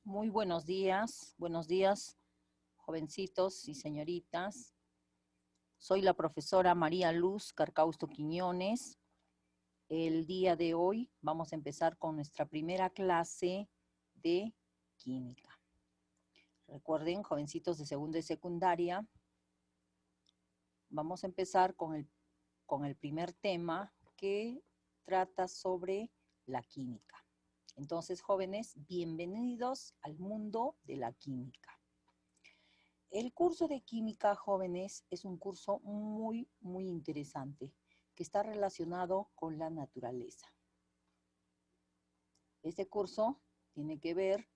Muy buenos días, jovencitos y señoritas. Soy la profesora María Luz Carcausto Quiñones. El día de hoy vamos a empezar con nuestra primera clase de química. Recuerden, jovencitos de segundo y secundaria, vamos a empezar con el primer tema que trata sobre la química. Entonces, jóvenes, bienvenidos al mundo de la química. El curso de química, jóvenes, es un curso muy interesante que está relacionado con la naturaleza. Este curso tiene que ver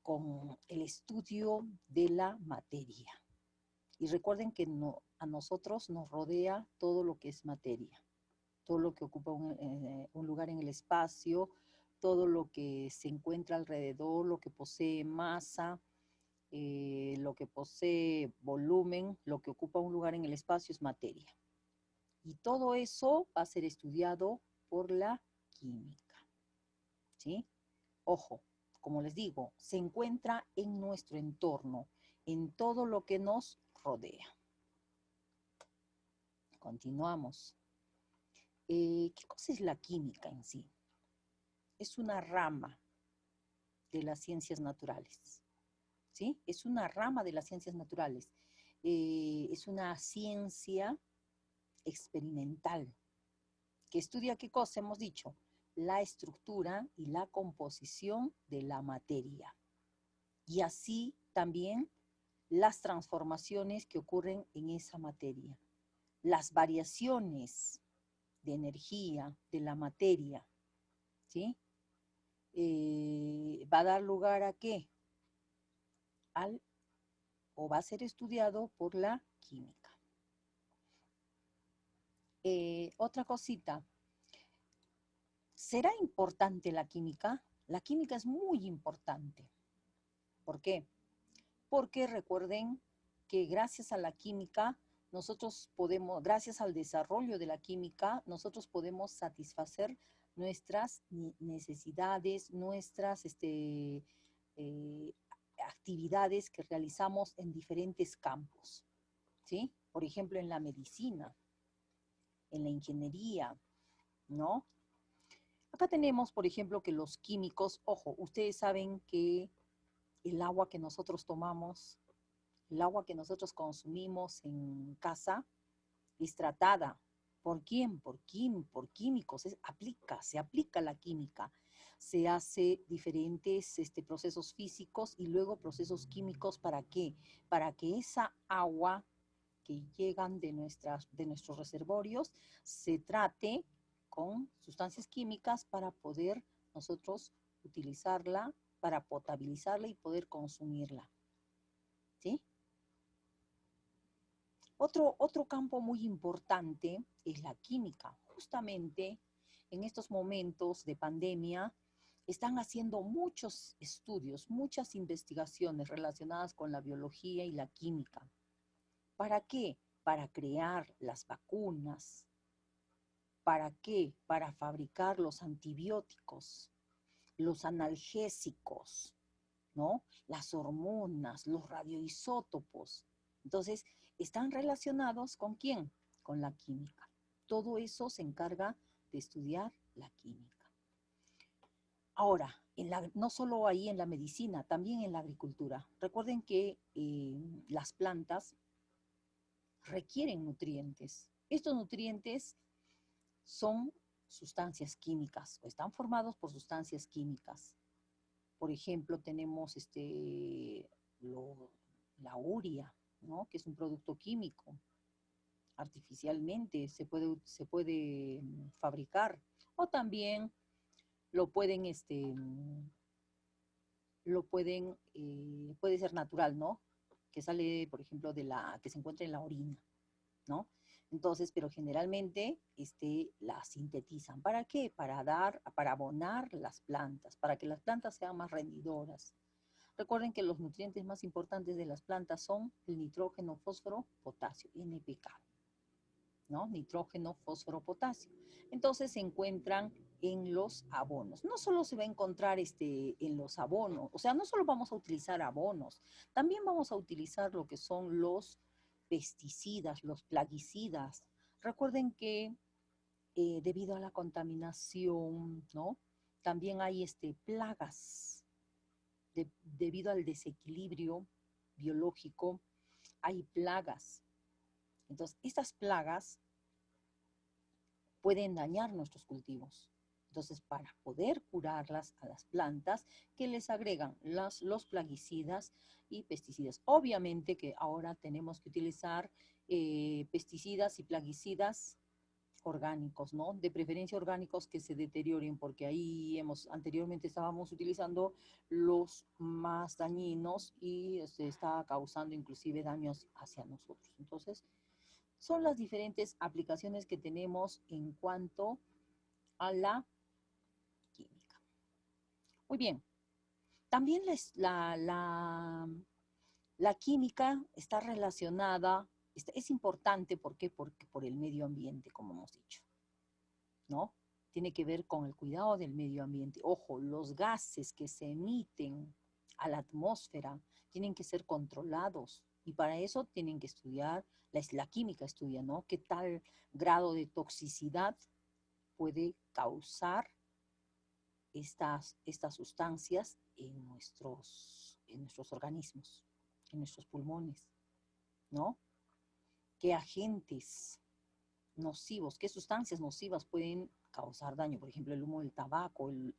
con el estudio de la materia. Y recuerden que a nosotros nos rodea todo lo que es materia, todo lo que ocupa un lugar en el espacio, todo lo que se encuentra alrededor, lo que posee masa, lo que posee volumen, lo que ocupa un lugar en el espacio es materia. Y todo eso va a ser estudiado por la química. ¿Sí? Ojo, como les digo, se encuentra en nuestro entorno, en todo lo que nos rodea. Continuamos. ¿Qué cosa es la química en sí? Es una rama de las ciencias naturales. ¿Sí? Es una rama de las ciencias naturales. Es una ciencia experimental que estudia qué cosa hemos dicho, la estructura y la composición de la materia. Y así también las transformaciones que ocurren en esa materia, las variaciones de energía de la materia, ¿sí? Va a dar lugar a qué? O va a ser estudiado por la química. Otra cosita, ¿será importante la química? La química es muy importante. ¿Por qué? Porque recuerden que gracias a la química, nosotros podemos, gracias al desarrollo de la química, nosotros podemos satisfacer nuestras necesidades, nuestras actividades que realizamos en diferentes campos, ¿sí? Por ejemplo, en la medicina, en la ingeniería, ¿no? Acá tenemos, por ejemplo, que los químicos, ojo, ustedes saben que el agua que nosotros tomamos, el agua que nosotros consumimos en casa, es tratada. ¿Por quién? Por químicos. Se aplica la química. Se hace diferentes procesos físicos y luego procesos químicos. ¿Para qué? Para que esa agua que llegan de nuestros reservorios se trate con sustancias químicas para poder nosotros utilizarla, para potabilizarla y poder consumirla. ¿Sí? Otro campo muy importante es la química. Justamente en estos momentos de pandemia están haciendo muchos estudios, muchas investigaciones relacionadas con la biología y la química. ¿Para qué? Para crear las vacunas. ¿Para qué? Para fabricar los antibióticos, los analgésicos, ¿no? Las hormonas, los radioisótopos. Entonces, están relacionados ¿con quién? Con la química. Todo eso se encarga de estudiar la química. Ahora, no solo ahí en la medicina, también en la agricultura. Recuerden que las plantas requieren nutrientes. Estos nutrientes son sustancias químicas o están formados por sustancias químicas. Por ejemplo, tenemos la urea, ¿no? Que es un producto químico. Artificialmente se puede fabricar. O también lo pueden, puede ser natural, ¿no? Que sale, por ejemplo, que se encuentra en la orina, ¿no? Entonces, pero generalmente la sintetizan. ¿Para qué? Para abonar las plantas, para que las plantas sean más rendidoras. Recuerden que los nutrientes más importantes de las plantas son el nitrógeno, fósforo, potasio, NPK, ¿no? Nitrógeno, fósforo, potasio. Entonces se encuentran en los abonos. No solo se va a encontrar en los abonos, o sea, no solo vamos a utilizar abonos, también vamos a utilizar lo que son los pesticidas, los plaguicidas. Recuerden que debido a la contaminación, ¿no? También hay plagas debido al desequilibrio biológico, hay plagas. Entonces, estas plagas pueden dañar nuestros cultivos. Entonces, para poder curarlas a las plantas, que les agregan los plaguicidas y pesticidas. Obviamente que ahora tenemos que utilizar pesticidas y plaguicidas orgánicos, ¿no? De preferencia orgánicos que se deterioren, porque ahí anteriormente estábamos utilizando los más dañinos y se está causando inclusive daños hacia nosotros. Entonces, son las diferentes aplicaciones que tenemos en cuanto a la química. Muy bien. También la química está relacionada, es importante, ¿por qué? Porque por el medio ambiente, como hemos dicho, ¿no? Tiene que ver con el cuidado del medio ambiente. Ojo, los gases que se emiten a la atmósfera tienen que ser controlados y para eso tienen que estudiar, la química estudia, ¿no? ¿Qué tal grado de toxicidad puede causar estas sustancias en nuestros organismos, en nuestros pulmones, ¿no? ¿Qué agentes nocivos, qué sustancias nocivas pueden causar daño? Por ejemplo, el humo del tabaco, el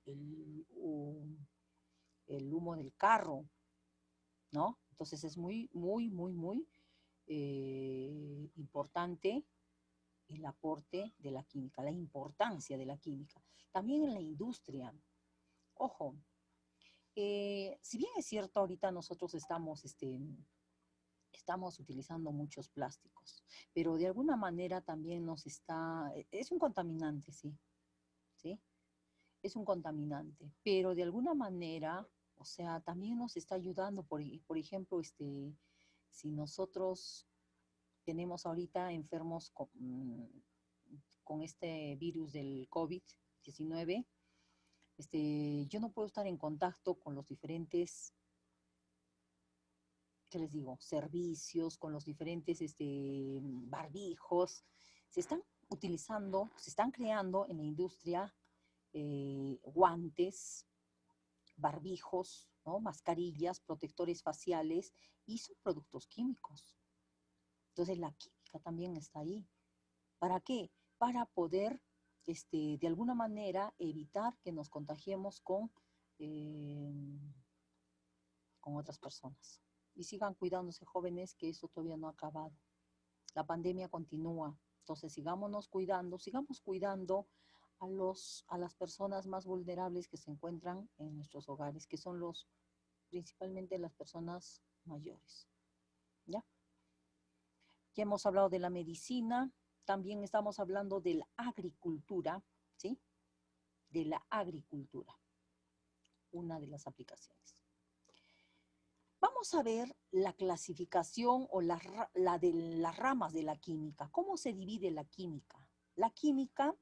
humo del carro, ¿no? Entonces es muy, muy, muy, muy importante el aporte de la química, la importancia de la química. También en la industria. Ojo, si bien es cierto, ahorita nosotros estamos utilizando muchos plásticos, pero de alguna manera también es un contaminante, sí, ¿sí? Es un contaminante, pero de alguna manera, o sea, también nos está ayudando, por ejemplo, si nosotros tenemos ahorita enfermos con este virus del COVID-19, yo no puedo estar en contacto con los diferentes, ¿qué les digo? Servicios, con los diferentes barbijos. Se están utilizando, se están creando en la industria guantes, barbijos, ¿no? Mascarillas, protectores faciales y son productos químicos. Entonces la química también está ahí. ¿Para qué? Para poder, de alguna manera, evitar que nos contagiemos con otras personas. Y sigan cuidándose, jóvenes, que eso todavía no ha acabado. La pandemia continúa. Entonces sigamos cuidando a las personas más vulnerables que se encuentran en nuestros hogares, que son principalmente las personas mayores. ¿Ya? Ya hemos hablado de la medicina, también estamos hablando de la agricultura, ¿sí? De la agricultura, una de las aplicaciones. Vamos a ver la clasificación o de las ramas de la química. ¿Cómo se divide la química? La química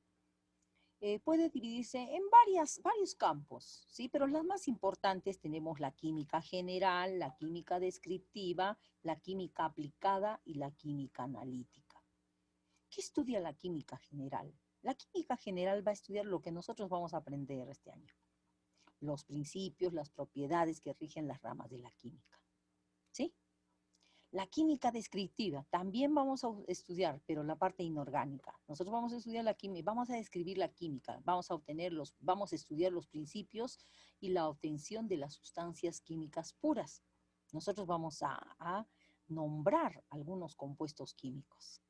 puede dividirse en varios campos, ¿sí? Pero las más importantes tenemos la química general, la química descriptiva, la química aplicada y la química analítica. ¿Qué estudia la química general? La química general va a estudiar lo que nosotros vamos a aprender este año. Los principios, las propiedades que rigen las ramas de la química, ¿sí? La química descriptiva también vamos a estudiar, pero la parte inorgánica. Nosotros vamos a estudiar la química, vamos a describir la química, vamos a estudiar los principios y la obtención de las sustancias químicas puras. Nosotros vamos a nombrar algunos compuestos químicos,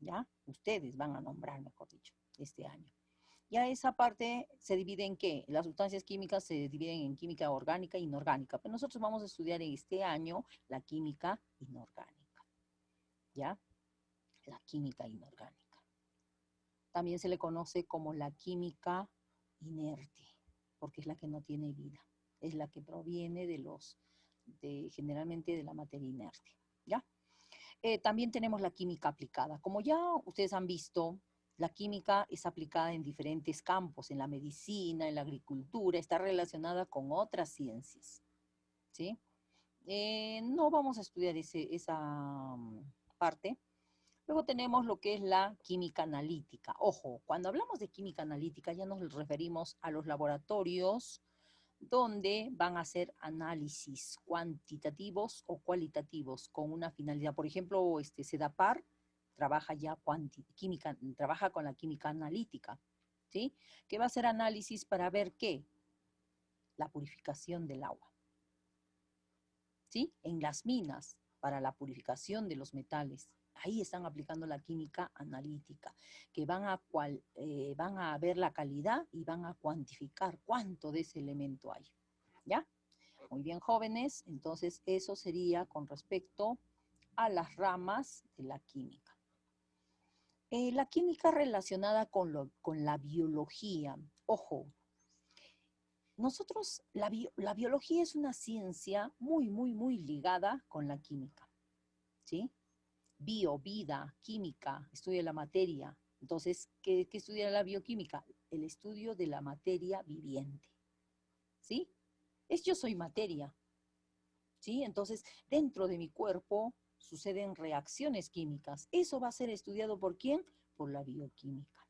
¿ya? Ustedes van a nombrar, mejor dicho, este año. Ya esa parte se divide en qué? Las sustancias químicas se dividen en química orgánica e inorgánica, pero nosotros vamos a estudiar en este año la química inorgánica, ¿ya? La química inorgánica. También se le conoce como la química inerte, porque es la que no tiene vida, es la que proviene generalmente de la materia inerte, ¿ya? También tenemos la química aplicada. Como ya ustedes han visto, La química es aplicada en diferentes campos, en la medicina, en la agricultura, está relacionada con otras ciencias, ¿sí? No vamos a estudiar esa parte. Luego tenemos lo que es la química analítica. Ojo, cuando hablamos de química analítica ya nos referimos a los laboratorios donde van a hacer análisis cuantitativos o cualitativos con una finalidad. Por ejemplo, CEDAPAR trabaja ya química, trabaja con la química analítica, ¿sí? Que va a hacer análisis para ver qué, la purificación del agua, ¿sí? En las minas, para la purificación de los metales. Ahí están aplicando la química analítica, que van a ver la calidad y van a cuantificar cuánto de ese elemento hay. ¿Ya? Muy bien, jóvenes. Entonces, eso sería con respecto a las ramas de la química. La química relacionada con la biología. Ojo, nosotros, la biología es una ciencia muy, muy, muy ligada con la química, ¿sí? Vida, química, estudio de la materia. Entonces, ¿qué estudia la bioquímica? El estudio de la materia viviente, ¿sí? Yo soy materia, ¿sí? Entonces, dentro de mi cuerpo suceden reacciones químicas. Eso va a ser estudiado ¿por quién? Por la bioquímica.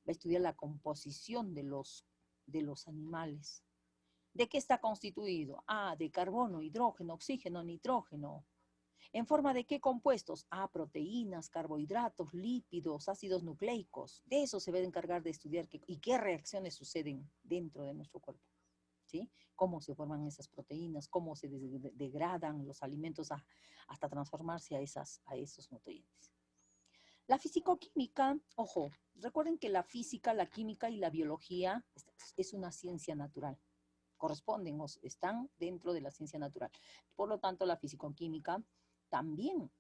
Va a estudiar la composición de los animales. ¿De qué está constituido? Ah, de carbono, hidrógeno, oxígeno, nitrógeno. ¿En forma de qué compuestos? Ah, proteínas, carbohidratos, lípidos, ácidos nucleicos. De eso se va a encargar de estudiar y qué reacciones suceden dentro de nuestro cuerpo, ¿sí? Cómo se forman esas proteínas, cómo se degradan los alimentos hasta transformarse a esos nutrientes. La fisicoquímica, ojo, recuerden que la física, la química y la biología es una ciencia natural. Corresponden, están dentro de la ciencia natural. Por lo tanto, la fisicoquímica también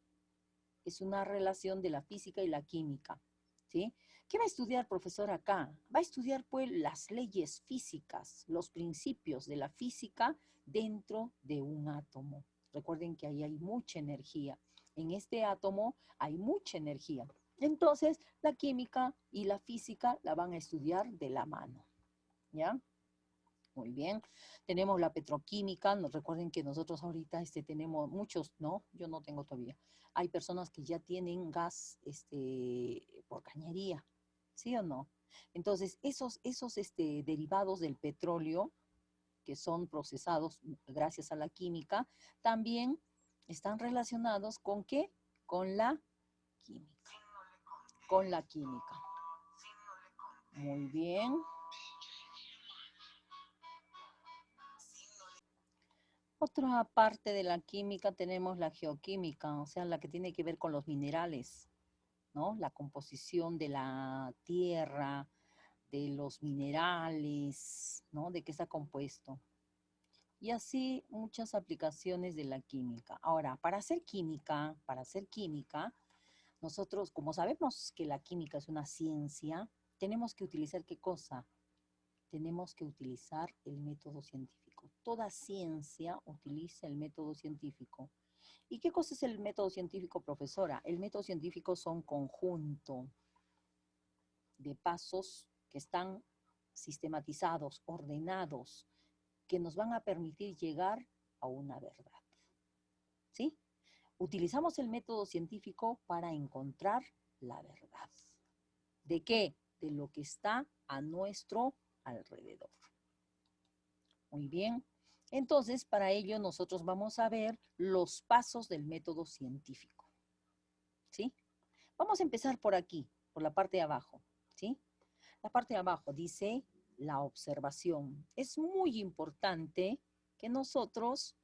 es una relación de la física y la química, ¿sí? ¿Qué va a estudiar, profesor, acá? Va a estudiar, pues, las leyes físicas, los principios de la física dentro de un átomo. Recuerden que ahí hay mucha energía. En este átomo hay mucha energía. Entonces, la química y la física la van a estudiar de la mano, ¿ya? Muy bien. Tenemos la petroquímica. Recuerden que nosotros ahorita tenemos muchos, ¿no? Yo no tengo todavía. Hay personas que ya tienen gas por cañería, ¿sí o no? Entonces, esos derivados del petróleo que son procesados gracias a la química, también están relacionados ¿con qué? Con la química. Con la química. Muy bien. Otra parte de la química tenemos la geoquímica, o sea, la que tiene que ver con los minerales, ¿no? La composición de la tierra, de los minerales, ¿no? De qué está compuesto. Y así muchas aplicaciones de la química. Ahora, para hacer química, nosotros, como sabemos que la química es una ciencia, tenemos que utilizar ¿qué cosa? Tenemos que utilizar el método científico. Toda ciencia utiliza el método científico. ¿Y qué cosa es el método científico, profesora? El método científico son conjunto de pasos que están sistematizados, ordenados, que nos van a permitir llegar a una verdad. ¿Sí? Utilizamos el método científico para encontrar la verdad. ¿De qué? De lo que está a nuestro alrededor. Muy bien. Entonces, para ello nosotros vamos a ver los pasos del método científico. ¿Sí? Vamos a empezar por aquí, por la parte de abajo. ¿Sí? La parte de abajo dice la observación. Es muy importante que nosotros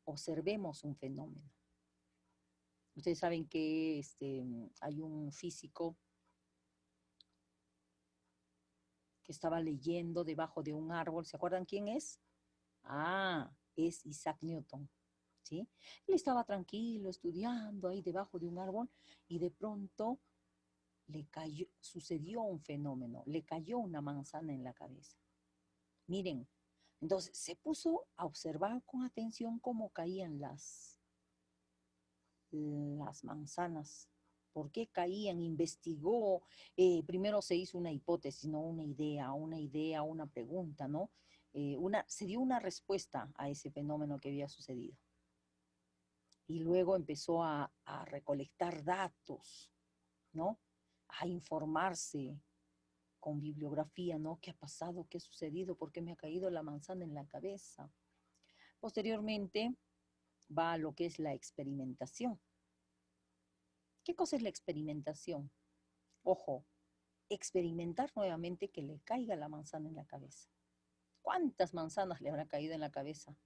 observemos un fenómeno. Ustedes saben que hay un físico que estaba leyendo debajo de un árbol. ¿Se acuerdan quién es? Ah, es Isaac Newton, ¿sí? Él estaba tranquilo estudiando ahí debajo de un árbol y de pronto sucedió un fenómeno, le cayó una manzana en la cabeza. Miren, entonces se puso a observar con atención cómo caían las manzanas. ¿Por qué caían? Investigó, primero se hizo una hipótesis, no una idea, una pregunta, ¿no? Se dio una respuesta a ese fenómeno que había sucedido. Y luego empezó a recolectar datos, ¿no? A informarse con bibliografía, ¿no? ¿Qué ha pasado? ¿Qué ha sucedido? ¿Por qué me ha caído la manzana en la cabeza? Posteriormente va a lo que es la experimentación. ¿Qué cosa es la experimentación? Ojo, experimentar nuevamente que le caiga la manzana en la cabeza. ¿Cuántas manzanas le habrá caído en la cabeza?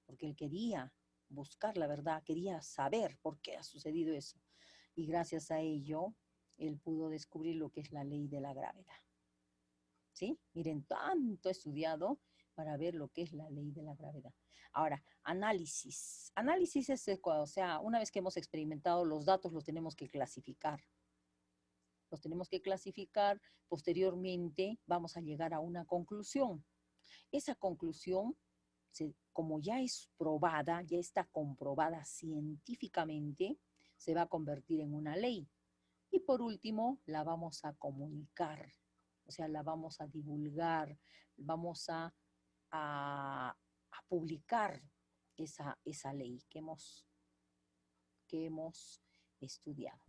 Porque él quería buscar la verdad, quería saber por qué ha sucedido eso. Y gracias a ello, él pudo descubrir lo que es la ley de la gravedad. ¿Sí? Miren, tanto he estudiado para ver lo que es la ley de la gravedad. Ahora, análisis. Análisis es, o sea, una vez que hemos experimentado los datos, los tenemos que clasificar. Los tenemos que clasificar, posteriormente vamos a llegar a una conclusión. Esa conclusión, como ya es probada, ya está comprobada científicamente, se va a convertir en una ley. Y por último, la vamos a comunicar, o sea, la vamos a divulgar, vamos a publicar esa ley que hemos estudiado.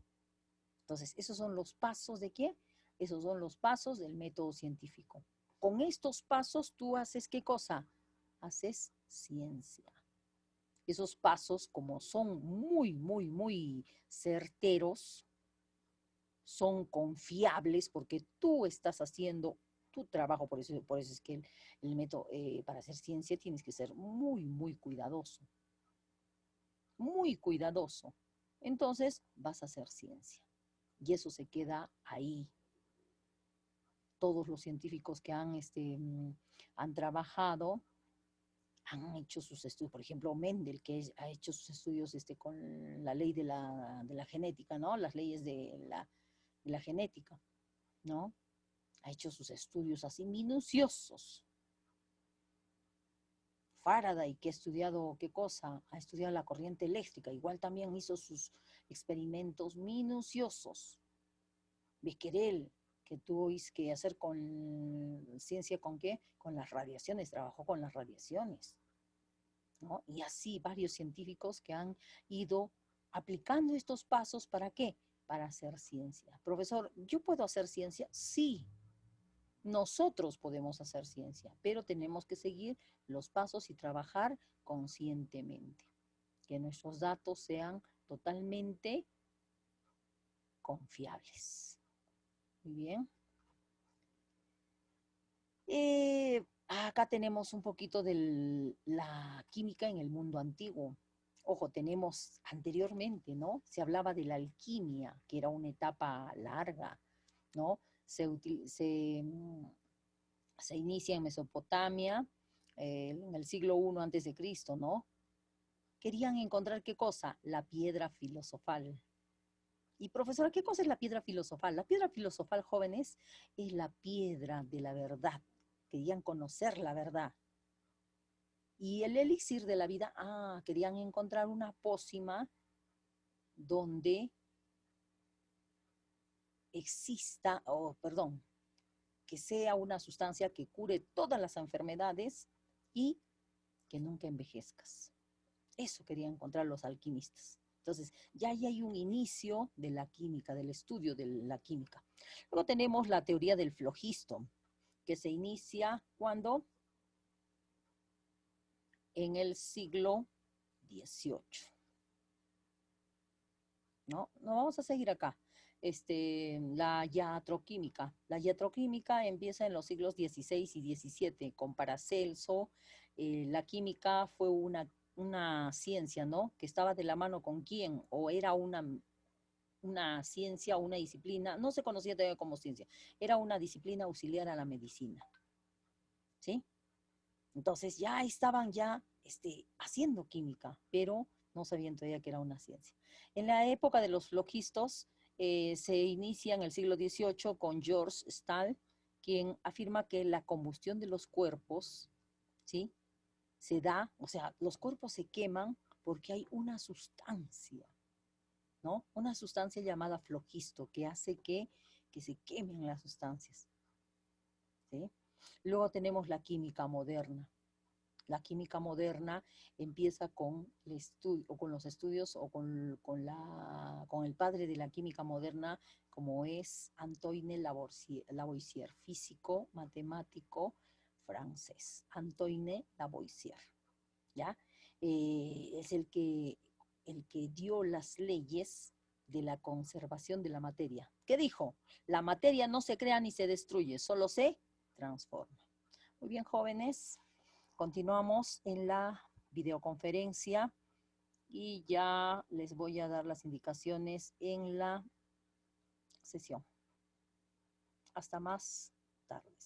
Entonces, esos son los pasos de qué? Esos son los pasos del método científico. Con estos pasos tú haces ¿qué cosa? Haces ciencia. Esos pasos, como son muy, muy, muy certeros, son confiables porque tú estás haciendo tu trabajo, por eso es que el método, para hacer ciencia tienes que ser muy, muy cuidadoso. Muy cuidadoso. Entonces vas a hacer ciencia. Y eso se queda ahí. Todos los científicos que han trabajado, han hecho sus estudios. Por ejemplo, Mendel, que ha hecho sus estudios con la ley de la genética, ¿no? Las leyes de la genética, ¿no? Ha hecho sus estudios así minuciosos. Faraday, que ha estudiado, ¿qué cosa? Ha estudiado la corriente eléctrica, igual también hizo sus experimentos minuciosos. Becquerel, que tuvo que hacer con ciencia, ¿con qué? Con las radiaciones, trabajó con las radiaciones, ¿no? Y así varios científicos que han ido aplicando estos pasos, ¿para qué? Para hacer ciencia. Profesor, ¿yo puedo hacer ciencia? Sí, nosotros podemos hacer ciencia, pero tenemos que seguir los pasos y trabajar conscientemente. Que nuestros datos sean totalmente confiables. Muy bien. Acá tenemos un poquito de la química en el mundo antiguo. Ojo, tenemos anteriormente, ¿no? Se hablaba de la alquimia, que era una etapa larga, ¿no? Se inicia en Mesopotamia, en el siglo I antes de Cristo, ¿no? Querían encontrar qué cosa, la piedra filosofal. Y profesora, ¿qué cosa es la piedra filosofal? La piedra filosofal, jóvenes, es la piedra de la verdad. Querían conocer la verdad. Y el elixir de la vida, querían encontrar una pócima donde exista, perdón, que sea una sustancia que cure todas las enfermedades y que nunca envejezcas. Eso querían encontrar los alquimistas. Entonces, ya ahí hay un inicio de la química, del estudio de la química. Luego tenemos la teoría del flogisto, que se inicia cuando en el siglo XVIII. ¿No? No vamos a seguir acá. La iatroquímica. La iatroquímica empieza en los siglos XVI y XVII, con Paracelso. La química fue una ciencia, ¿no? Que estaba de la mano con quién, o era una ciencia, una disciplina, no se conocía todavía como ciencia, era una disciplina auxiliar a la medicina, ¿sí? Entonces ya estaban haciendo química, pero no sabían todavía que era una ciencia. En la época de los flogistas, se inicia en el siglo XVIII con George Stahl, quien afirma que la combustión de los cuerpos, ¿sí? Se da, o sea, los cuerpos se queman porque hay una sustancia ¿no? Una sustancia llamada flogisto que hace que se quemen las sustancias, ¿sí? Luego tenemos la química moderna. La química moderna empieza con el estudio, o con los estudios, o con el padre de la química moderna, como es Antoine Lavoisier, físico, matemático francés. Antoine Lavoisier, ¿ya? Es el que dio las leyes de la conservación de la materia. ¿Qué dijo? La materia no se crea ni se destruye, solo se transforma. Muy bien, jóvenes. Continuamos en la videoconferencia y ya les voy a dar las indicaciones en la sesión. Hasta más tarde.